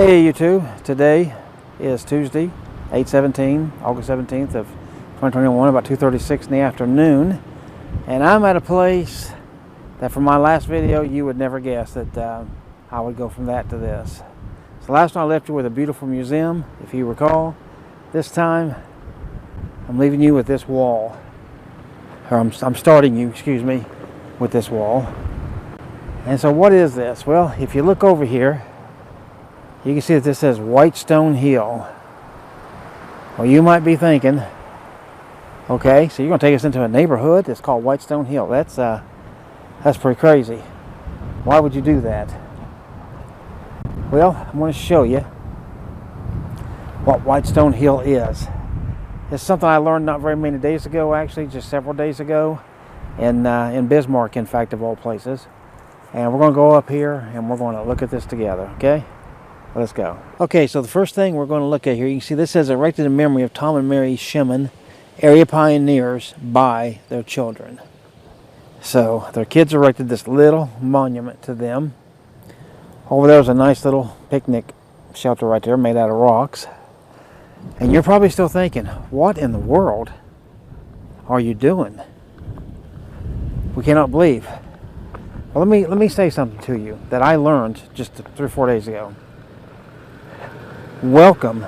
Hey YouTube, today is Tuesday, 8/17, August 17th of 2021, about 2:36 in the afternoon, and I'm at a place that from my last video you would never guess that I would go from that to this. So last time I left you with a beautiful museum, if you recall. This time I'm leaving you with this wall, or I'm starting you, excuse me, with this wall. And so what is this? Well, if you look over here, you can see that this says White Stone Hill. Well, you might be thinking, okay, so you're going to take us into a neighborhood that's called White Stone Hill. That's pretty crazy. Why would you do that? Well, I'm going to show you what White Stone Hill is. It's something I learned not very many days ago, actually, just several days ago, in Bismarck, in fact, of all places. And we're going to go up here and we're going to look at this together, okay? Let's go. Okay, so the first thing we're going to look at here, you can see this says erected in memory of Tom and Mary Shemin, area pioneers by their children. So their kids erected this little monument to them. Over there's a nice little picnic shelter right there made out of rocks. And you're probably still thinking, what in the world are you doing? We cannot believe. Well, let me say something to you that I learned just 3 or 4 days ago. Welcome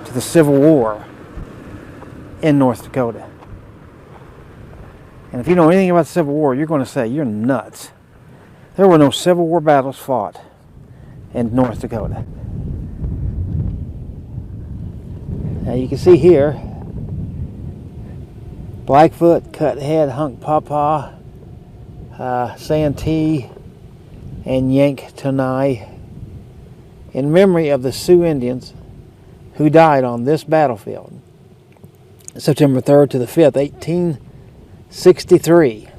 to the Civil War in North Dakota. And if you know anything about the Civil War, you're going to say, you're nuts. There were no Civil War battles fought in North Dakota. Now you can see here, Blackfoot, Cut Head, Hunk Pawpaw, Santee, and Yank Tonai, in memory of the Sioux Indians who died on this battlefield, September 3rd to the 5th, 1863.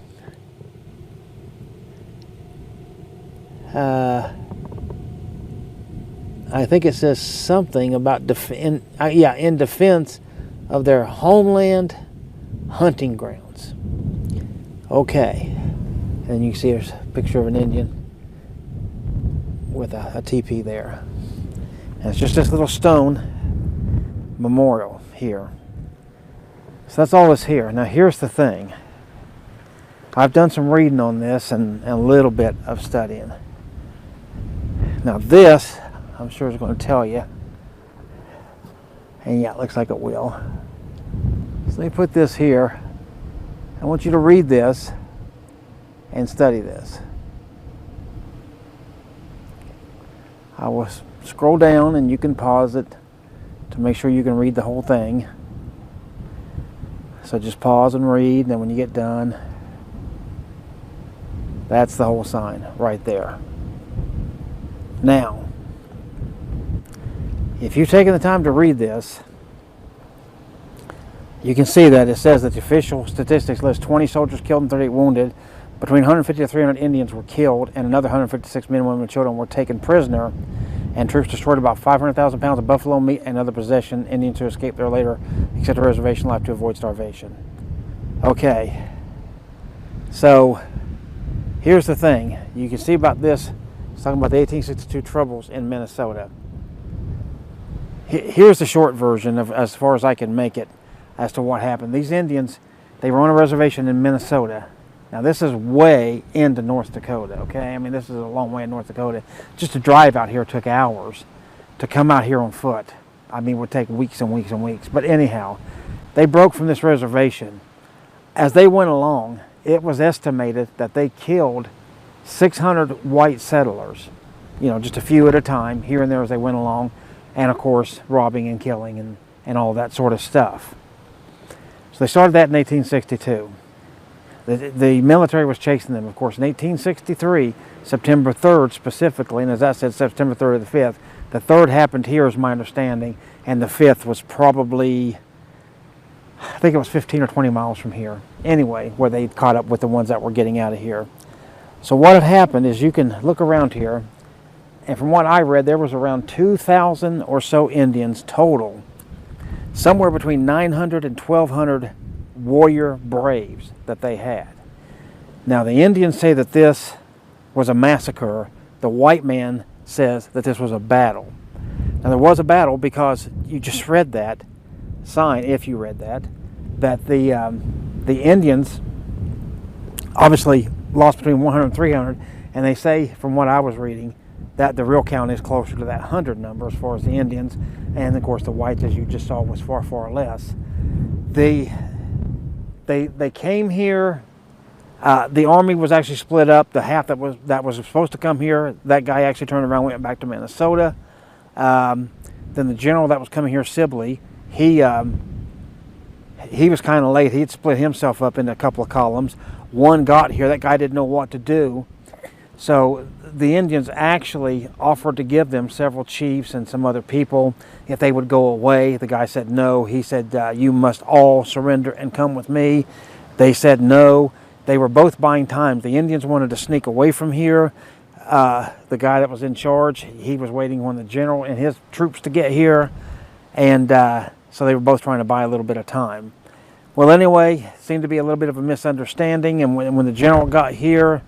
I think it says something about in defense of their homeland hunting grounds. Okay, and you can see there's a picture of an Indian with a teepee there. And it's just this little stone memorial here. So that's all that's here. Now here's the thing. I've done some reading on this and a little bit of studying. Now this, I'm sure is going to tell you. And yeah, it looks like it will. So let me put this here. I want you to read this and study this. I will scroll down and you can pause it to make sure you can read the whole thing. So just pause and read, and then when you get done, that's the whole sign right there. Now, if you've taken the time to read this, you can see that it says that the official statistics list 20 soldiers killed and 38 wounded. Between 150 to 300 Indians were killed, and another 156 men, women, and children were taken prisoner, and troops destroyed about 500,000 pounds of buffalo meat and other possession. Indians who escaped there later accepted reservation life to avoid starvation. Okay, so here's the thing. You can see about this. It's talking about the 1862 troubles in Minnesota. Here's the short version of, as far as I can make it, as to what happened. These Indians, they were on a reservation in Minnesota. Now this is way into North Dakota, okay? I mean, this is a long way in North Dakota. Just to drive out here took hours. To come out here on foot, I mean, would take weeks and weeks and weeks. But anyhow, they broke from this reservation. As they went along, it was estimated that they killed 600 white settlers. You know, just a few at a time, here and there as they went along. And of course, robbing and killing and all that sort of stuff. So they started that in 1862. The military was chasing them, of course. In 1863, September 3rd specifically, and as I said, September 3rd to the 5th. The 3rd happened here, is my understanding, and the 5th was probably, I think it was 15 or 20 miles from here. Anyway, where they caught up with the ones that were getting out of here. So what had happened is, you can look around here, and from what I read, there was around 2,000 or so Indians total. Somewhere between 900 and 1,200 warrior braves that they had. Now the Indians say that this was a massacre. The white man says that this was a battle. Now, there was a battle because you just read that sign, if you read that the Indians obviously lost between 100 and 300, and they say, from what I was reading, that the real count is closer to that 100 number as far as the Indians, and of course the whites, as you just saw, was far, far less. They came here. The army was actually split up. The half that was supposed to come here, that guy actually turned around, went back to Minnesota. Then the general that was coming here, Sibley, he was kind of late. He had split himself up into a couple of columns. One got here. That guy didn't know what to do. So the Indians actually offered to give them several chiefs and some other people if they would go away. The guy said no. He said, you must all surrender and come with me. They said no. They were both buying time. The Indians wanted to sneak away from here. The guy that was in charge, he was waiting on the general and his troops to get here. And so they were both trying to buy a little bit of time. Well, anyway, it seemed to be a little bit of a misunderstanding. And when the general got here,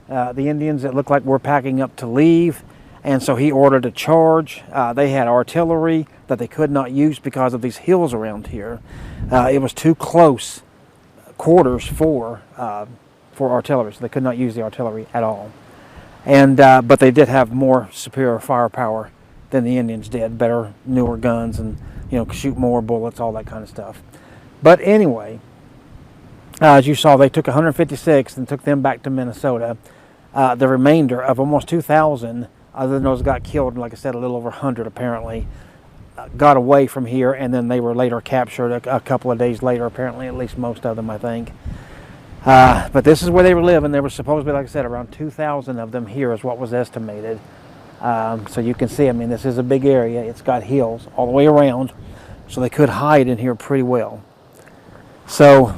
the Indians, it looked like were packing up to leave. And so he ordered a charge. They had artillery that they could not use because of these hills around here. It was too close quarters for artillery, so they could not use the artillery at all. And but they did have more superior firepower than the Indians did, better, newer guns, and shoot more bullets, all that kind of stuff. But anyway, as you saw, they took 156 and took them back to Minnesota. The remainder of almost 2,000, other than those got killed, like I said, a little over 100 apparently, got away from here, and then they were later captured a couple of days later, apparently, at least most of them, I think. But this is where they were living. There were supposed to be, like I said, around 2,000 of them here is what was estimated. So you can see, I mean, this is a big area. It's got hills all the way around, so they could hide in here pretty well. So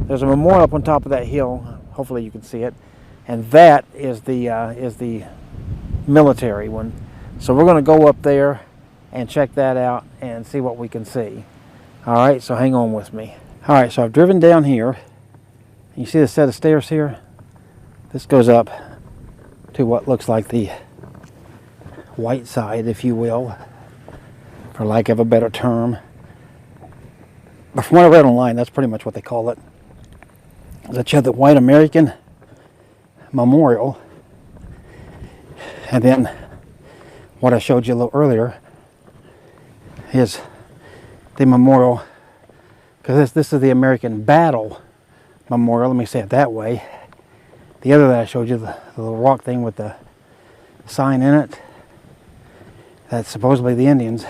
there's a memorial up on top of that hill. Hopefully you can see it. And that is the military one. So we're going to go up there and check that out and see what we can see. All right, so hang on with me. All right, so I've driven down here. You see the set of stairs here? This goes up to what looks like the white side, if you will, for lack of a better term. But from what I read online, that's pretty much what they call it. That you have the White American Memorial, and then what I showed you a little earlier is the memorial, because this is the American Battle Memorial. Let me say it that way. The other that I showed you, the little rock thing with the sign in it, that's supposedly the Indians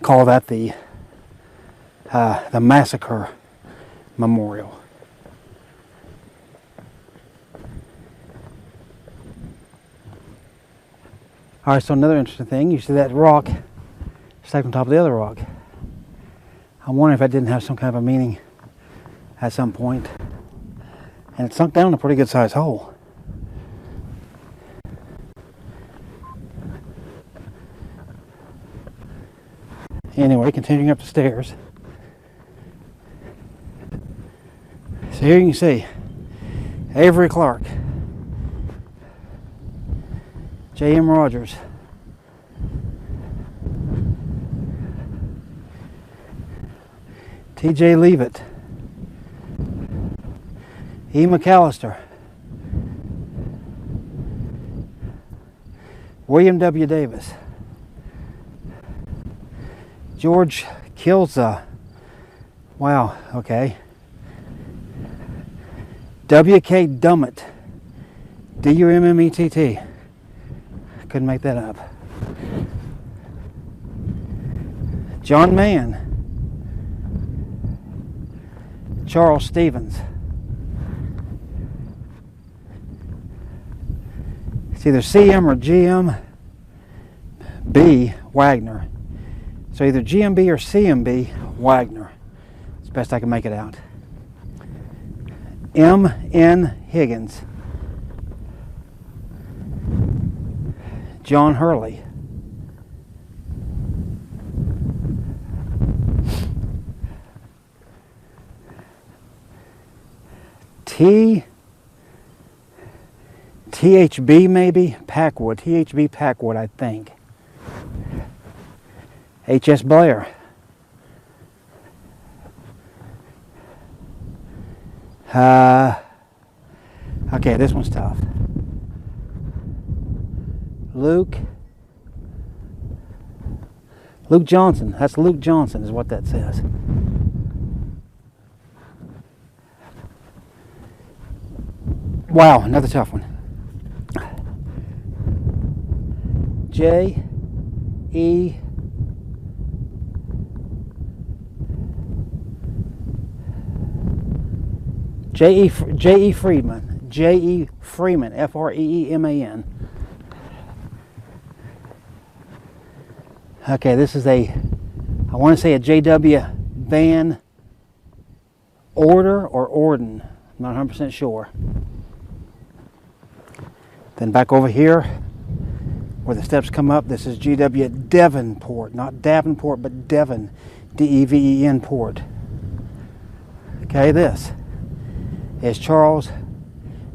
call that the Massacre Memorial. All right, so another interesting thing, you see that rock stacked on top of the other rock. I wonder if that didn't have some kind of a meaning at some point. And it sunk down a pretty good sized hole. Anyway, continuing up the stairs. So here you can see Avery Clark, J.M. Rogers, T.J. Leavitt, E. McAllister, William W. Davis, George Kilza, wow, okay, W.K. Dummett, D-U-M-M-E-T-T, couldn't make that up, John Mann, Charles Stevens, it's either CM or GM, B. Wagner. So either GMB or CMB Wagner. It's best I can make it out. M.N. Higgins. John Hurley. THB maybe? Packwood. THB Packwood, I think. HS Blair. Okay, this one's tough. Luke Johnson. That's Luke Johnson is what that says. Wow, another tough one. J.E. Freeman. J.E. Freeman. F-R-E-E-M-A-N. Okay, this is I want to say a J.W. Van Order or Orden. I'm not 100% sure. Then back over here, where the steps come up, this is G.W. Devonport. Not Davenport, but Devon. D-E-V-E-N Port. Okay, this is Charles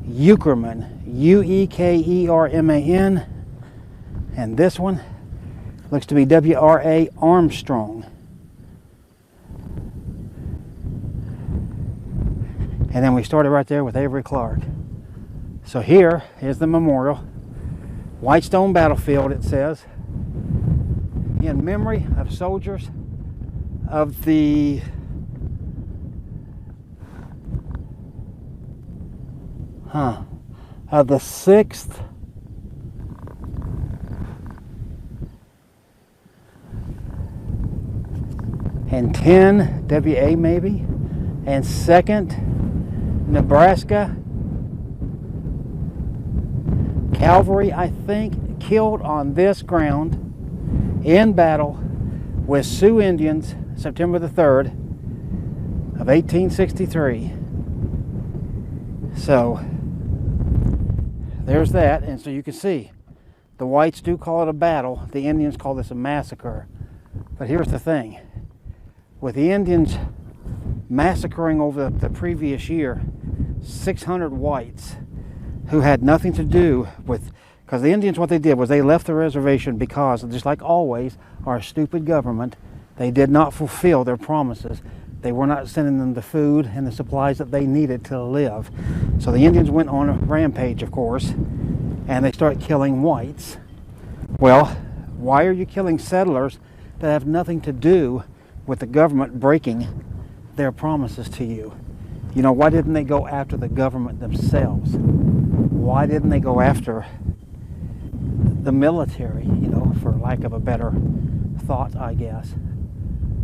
Ueckerman. U-E-K-E-R-M-A-N. And this one looks to be W-R-A Armstrong. And then we started right there with Avery Clark. So here is the memorial. White Stone Battlefield, it says. In memory of soldiers of the of the 6th and 10 WA maybe, and 2nd Nebraska Cavalry, I think, killed on this ground in battle with Sioux Indians September the 3rd of 1863. So there's that. And so you can see the whites do call it a battle. The Indians call this a massacre. But here's the thing. With the Indians massacring over the previous year 600 whites who had nothing to do with, because the Indians, what they did was they left the reservation because, just like always, our stupid government, they did not fulfill their promises. They were not sending them the food and the supplies that they needed to live. So the Indians went on a rampage, of course, and they started killing whites. Well, why are you killing settlers that have nothing to do with the government breaking their promises to you? You know, why didn't they go after the government themselves? Why didn't they go after the military, you know, for lack of a better thought, I guess?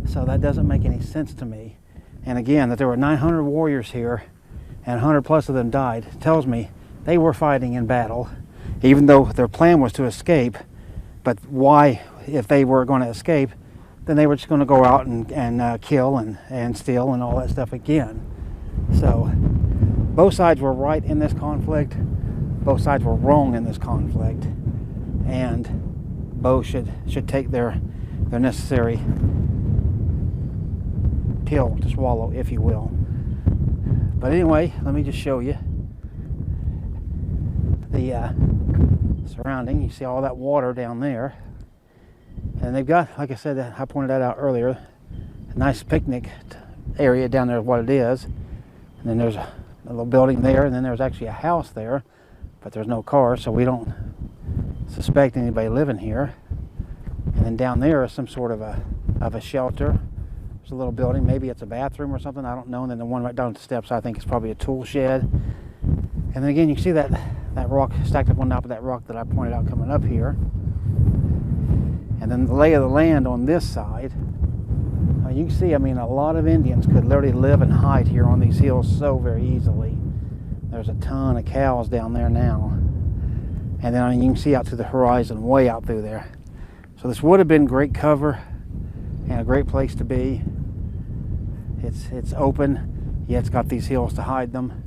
So that doesn't make any sense to me. And again, that there were 900 warriors here and 100 plus of them died tells me they were fighting in battle, even though their plan was to escape. But why, if they were going to escape, then they were just going to go out and kill and steal and all that stuff again. So both sides were right in this conflict. Both sides were wrong in this conflict. And both should take their necessary pill to swallow, if you will. But anyway, let me just show you the surrounding. You see all that water down there. And they've got, like I said, I pointed that out earlier, a nice picnic area down there is what it is. And then there's a little building there, and then there's actually a house there, but there's no cars, so we don't suspect anybody living here. And then down there is some sort of a shelter. There's a little building, maybe it's a bathroom or something, I don't know. And then the one right down the steps, I think is probably a tool shed. And then again, you can see that rock stacked up on top of that rock that I pointed out coming up here. And then the lay of the land on this side. You can see, I mean, a lot of Indians could literally live and hide here on these hills so very easily. There's a ton of cows down there now. And then, I mean, you can see out to the horizon, way out through there. So this would have been great cover and a great place to be. It's open, yet it's got these hills to hide them.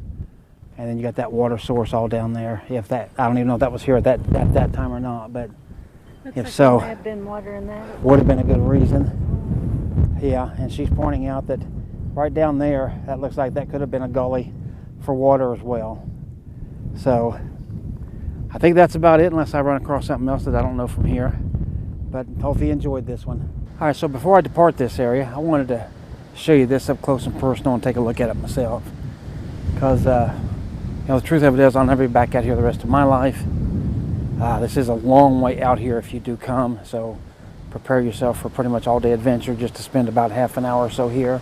And then you got that water source all down there. If that, I don't even know if that was here at that time or not, but looks if like so, there have been water in that. Would have been a good reason. Yeah, and she's pointing out that right down there, that looks like that could have been a gully for water as well. So I think that's about it, unless I run across something else that I don't know from here. But hopefully you enjoyed this one. All right, so before I depart this area, I wanted to show you this up close and personal and take a look at it myself. Because, the truth of it is, I'll never be back out here the rest of my life. This is a long way out here if you do come, so prepare yourself for pretty much all-day adventure just to spend about half an hour or so here.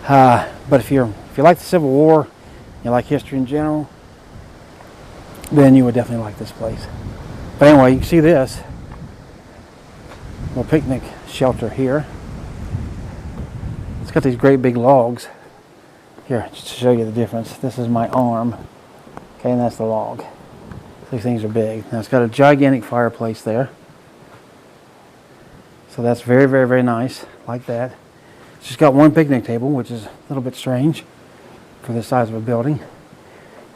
But if you like the Civil War, you like history in general, then you would definitely like this place. But anyway, you can see this little picnic shelter here. It's got these great big logs. Here, just to show you the difference. This is my arm, okay, and that's the log. These things are big. Now it's got a gigantic fireplace there. So that's very, very, very nice, like that. It's just got one picnic table, which is a little bit strange for the size of a building.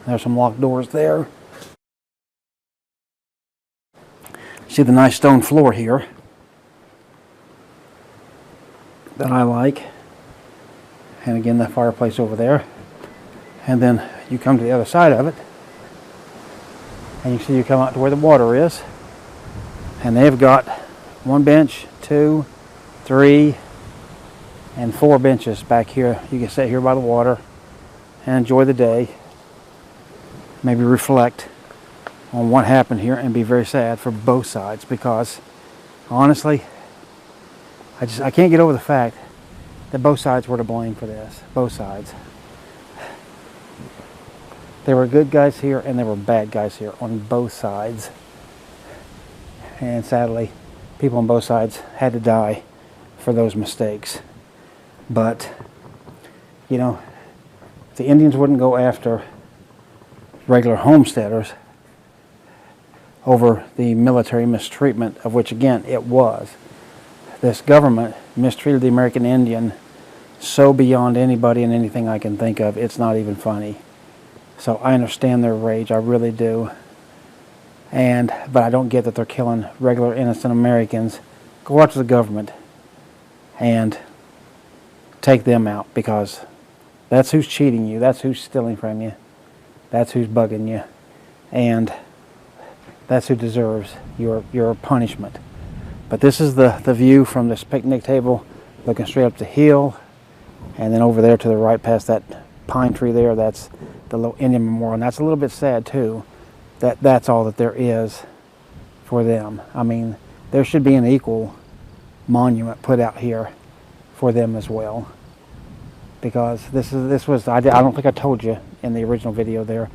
There's some locked doors there. See the nice stone floor here that I like. And again, the fireplace over there. And then you come to the other side of it, and you see you come out to where the water is. And they've got 1 bench, 2, 3, and 4 benches back here. You can sit here by the water and enjoy the day. Maybe reflect on what happened here and be very sad for both sides, because honestly, I can't get over the fact that both sides were to blame for this. Both sides. There were good guys here and there were bad guys here on both sides. And sadly, people on both sides had to die for those mistakes. But, the Indians wouldn't go after regular homesteaders over the military mistreatment, of which, again, it was. This government mistreated the American Indian so beyond anybody and anything I can think of, it's not even funny. So I understand their rage, I really do. But I don't get that they're killing regular innocent Americans. Go watch the government and take them out, because that's who's cheating you, that's who's stealing from you, that's who's bugging you, and that's who deserves your punishment. But this is the view from this picnic table, looking straight up the hill, and then over there to the right past that pine tree there, that's the little Indian memorial. And that's a little bit sad too, that's all that there is for them. I mean, there should be an equal monument put out here for them as well, because this was I don't think I told you in the original video there,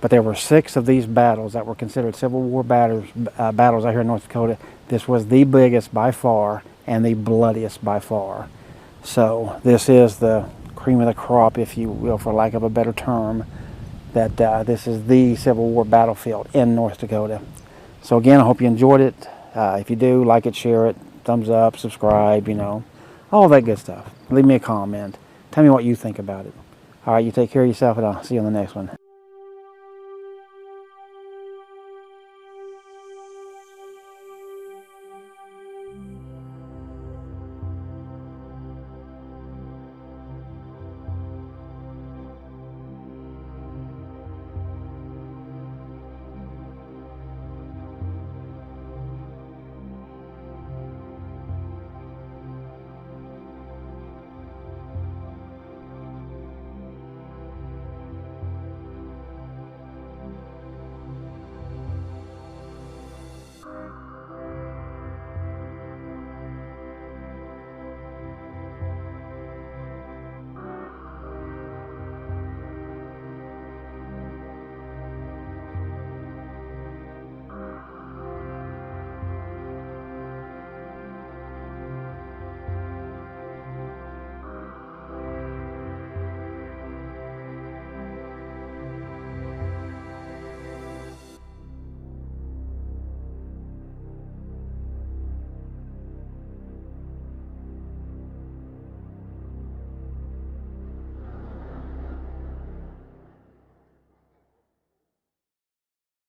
but there were 6 of these battles that were considered Civil War battles out here in North Dakota. This was the biggest by far and the bloodiest by far. So this is the cream of the crop, if you will, for lack of a better term, that this is the Civil War battlefield in North Dakota. So again, I hope you enjoyed it. If you do, like it, share it, thumbs up, subscribe, all that good stuff. Leave me a comment. Tell me what you think about it. All right, you take care of yourself, and I'll see you on the next one.